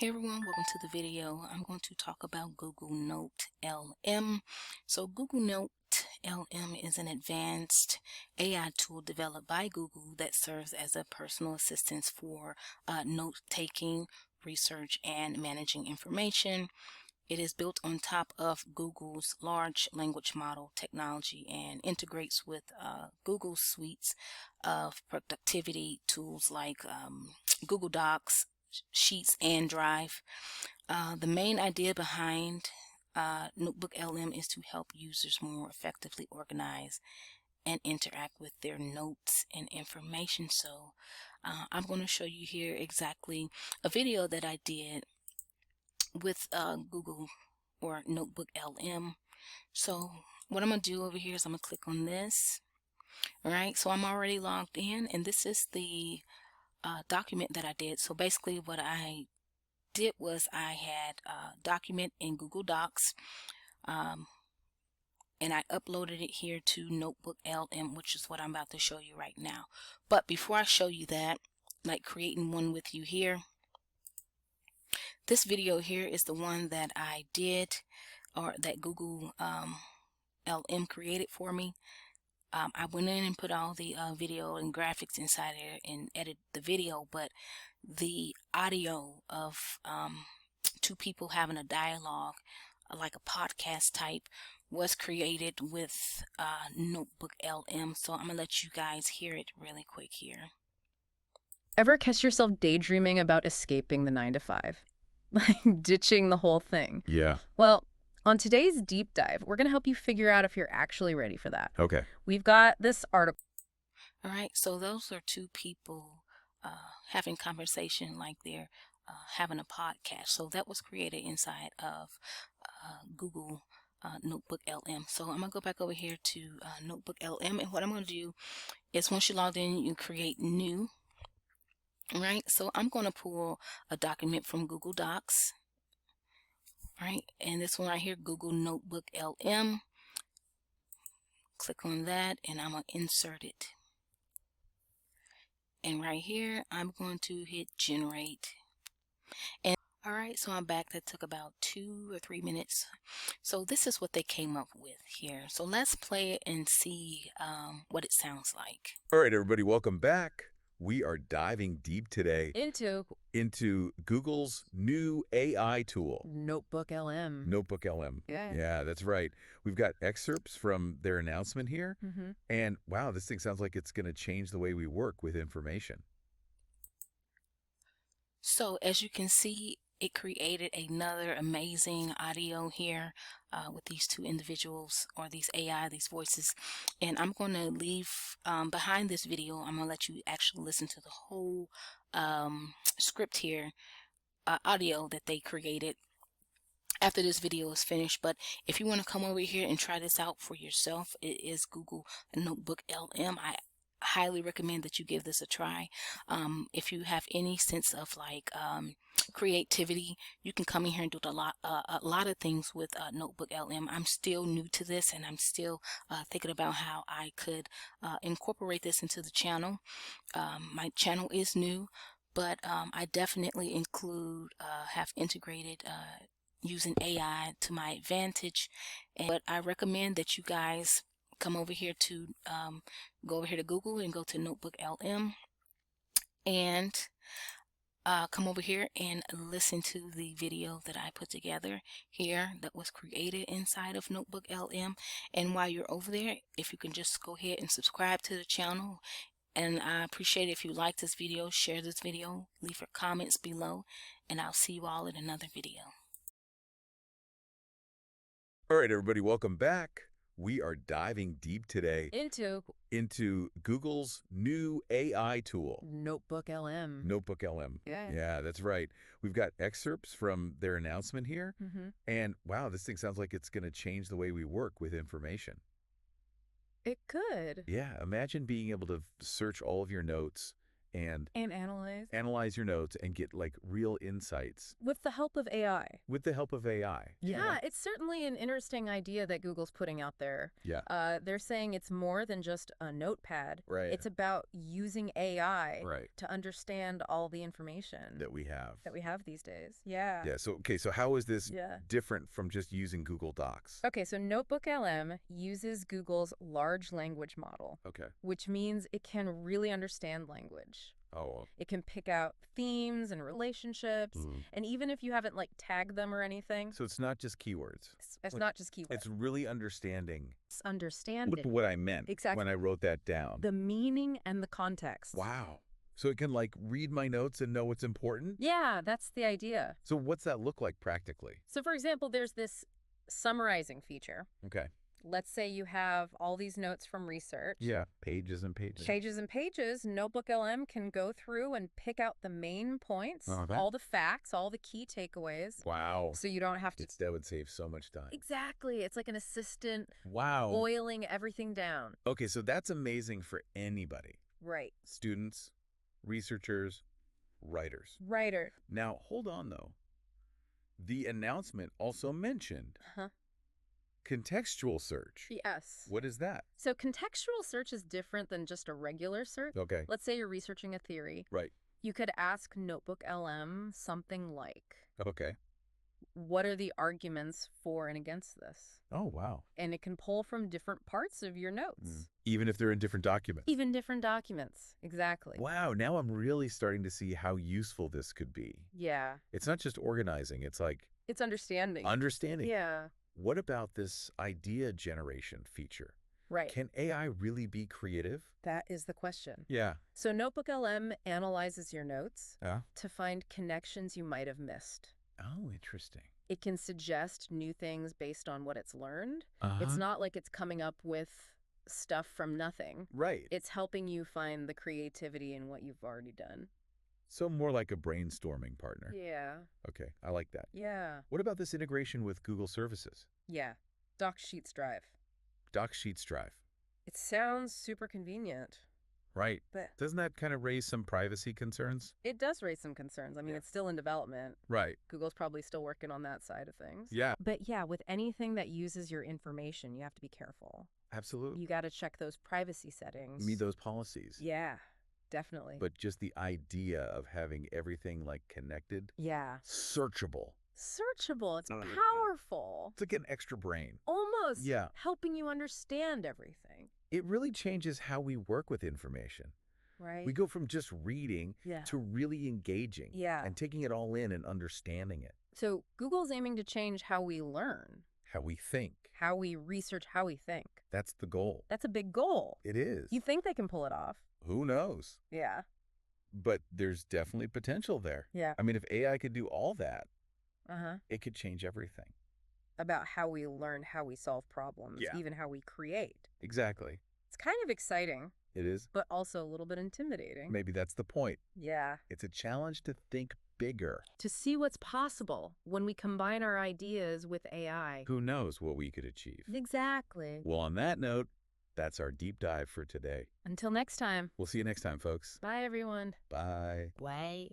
Hey everyone, welcome to the video. I'm going to talk about Google NotebookLM. So Google NotebookLM is an advanced AI tool developed by Google that serves as a personal assistant for note-taking, research, and managing information. It is built on top of Google's large language model technology and integrates with Google's suites of productivity tools like Google Docs, Sheets, and Drive. The main idea behind NotebookLM is to help users more effectively organize and interact with their notes and information. So I'm going to show you here exactly a video that I did with Google or NotebookLM. So what I'm going to do over here is I'm going to click on this. All right, so I'm already logged in, and this is the document that I did. So basically what I did was I had a document in Google Docs, and I uploaded it here to NotebookLM, which is what I'm about to show you right now. But before I show you that, like creating one with you here, this video here is the one that I did, or that Google LM created for me. I went in and put all the video and graphics inside there and edit the video, but the audio of two people having a dialogue, like a podcast type, was created with NotebookLM. So I'm gonna let you guys hear it really quick here. Ever catch yourself daydreaming about escaping the 9 to 5? Like ditching the whole thing? Yeah. Well, on today's deep dive, we're going to help you figure out if you're actually ready for that. Okay. We've got this article. All right, so those are two people having conversation like they're having a podcast. So that was created inside of Google NotebookLM. So I'm gonna go back over here to NotebookLM, and what I'm gonna do is once you logged in, you create new. All right, so I'm gonna pull a document from Google Docs. All right, and this one right here, Google NotebookLM. Click on that, and I'm gonna insert it. And right here, I'm going to hit generate. And all right, so I'm back. That took about 2 or 3 minutes. So this is what they came up with here. So let's play it and see what it sounds like. All right, everybody, welcome back. We are diving deep today Into Google's new AI tool, NotebookLM. NotebookLM. Yeah. Yeah, that's right. We've got excerpts from their announcement here. And wow, this thing sounds like it's going to change the way we work with information. So as you can see, it created another amazing audio here with these two individuals, or these AI, these voices. And I'm going to leave behind this video, I'm going to let you actually listen to the whole script here, audio that they created after this video is finished. But if you want to come over here and try this out for yourself, it is Google NotebookLM. I highly recommend that you give this a try. If you have any sense of like creativity, you can come in here and do a lot of things with NotebookLM. I'm still new to this, and I'm still thinking about how I could incorporate this into the channel. My channel is new, but I definitely have integrated using AI to my advantage. But I recommend that you guys come over here to go over here to Google and go to NotebookLM, and come over here and listen to the video that I put together here that was created inside of NotebookLM. And while you're over there, if you can just go ahead and subscribe to the channel, and I appreciate it if you like this video, share this video, leave your comments below, and I'll see you all in another video. All right, everybody, welcome back. We are diving deep today into Google's new AI tool, NotebookLM. NotebookLM. Yeah. Yeah, that's right. We've got excerpts from their announcement here. And wow, this thing sounds like it's going to change the way we work with information. It could. Yeah, imagine being able to search all of your notes and analyze your notes and get like real insights with the help of AI. with the help of AI. Yeah, it's certainly an interesting idea that Google's putting out there. Yeah. They're saying it's more than just a notepad. Right. It's about using AI Right. to understand all the information That we have. these days. Yeah. Yeah. So, okay. So how is this Yeah. different from just using Google Docs? Okay, so NotebookLM uses Google's large language model, Okay. which means it can really understand language. Oh. It can pick out themes and relationships, and even if you haven't like tagged them or anything, So it's not just keywords. it's not just keywords. It's really understanding. It's understanding What I meant Exactly. when I wrote that down. the meaning and the context. Wow. So it can like read my notes and know what's important? Yeah, that's the idea. So what's that look like practically? So for example, there's this summarizing feature. Okay. Let's say you have all these notes from research. Yeah. Pages and pages. Pages and pages. NotebookLM can go through and pick out the main points, Oh, all the facts, all the key takeaways. Wow. So you don't have to... That would save so much time. Exactly. It's like an assistant Wow. boiling everything down. Okay, so that's amazing for anybody. Right. Students, researchers, writers. Writer. Now, hold on though. The announcement also mentioned contextual search. Yes. What is that? So contextual search is different than just a regular search. Okay. Let's say you're researching a theory. Right. You could ask NotebookLM something like, Okay. what are the arguments for and against this? Oh, wow. And it can pull from different parts of your notes. Even if they're in different documents. Even different documents. Exactly. Wow, now I'm really starting to see how useful this could be. Yeah. It's not just organizing, it's like It's understanding. understanding. Yeah. What about this idea generation feature? Right. Can AI really be creative? That is the question. Yeah. So NotebookLM analyzes your notes Yeah. to find connections you might have missed. Oh, interesting. It can suggest new things based on what it's learned. Uh-huh. It's not like it's coming up with stuff from nothing. Right. It's helping you find the creativity in what you've already done. So more like a brainstorming partner. Yeah. Okay, I like that. Yeah. What about this integration with Google services? Yeah. Docs, Sheets, Drive. Docs, Sheets, Drive. It sounds super convenient, Right. but Doesn't that kind of raise some privacy concerns? it does raise some concerns. I mean, it's still in development. Right. Google's probably still working on that side of things. Yeah. But yeah, with anything that uses your information, you have to be careful. Absolutely. You got to check those privacy settings. Meet those policies. Yeah, definitely. But just the idea of having everything like connected, yeah. searchable. Searchable. It's Oh, yeah. powerful. It's like an extra brain. Almost. Yeah. Helping you understand everything. It really changes how we work with information. Right? We go from just reading Yeah. to really engaging Yeah. and taking it all in and understanding it. So Google's aiming to change how we learn, How we think. how we research, how we think. That's the goal. That's a big goal. It is. You think they can pull it off? Who knows? Yeah. But there's definitely potential there. Yeah. I mean, if AI could do all that, Uh-huh. it could change everything. About how we learn, how we solve problems, Yeah. even how we create. Exactly. It's kind of exciting, It is. but also a little bit intimidating. Maybe that's the point. Yeah. It's a challenge to think bigger. To see what's possible when we combine our ideas with AI. Who knows what we could achieve? Exactly. Well, on that note, that's our deep dive for today. Until next time. We'll see you next time, folks. Bye, everyone. Bye. Bye.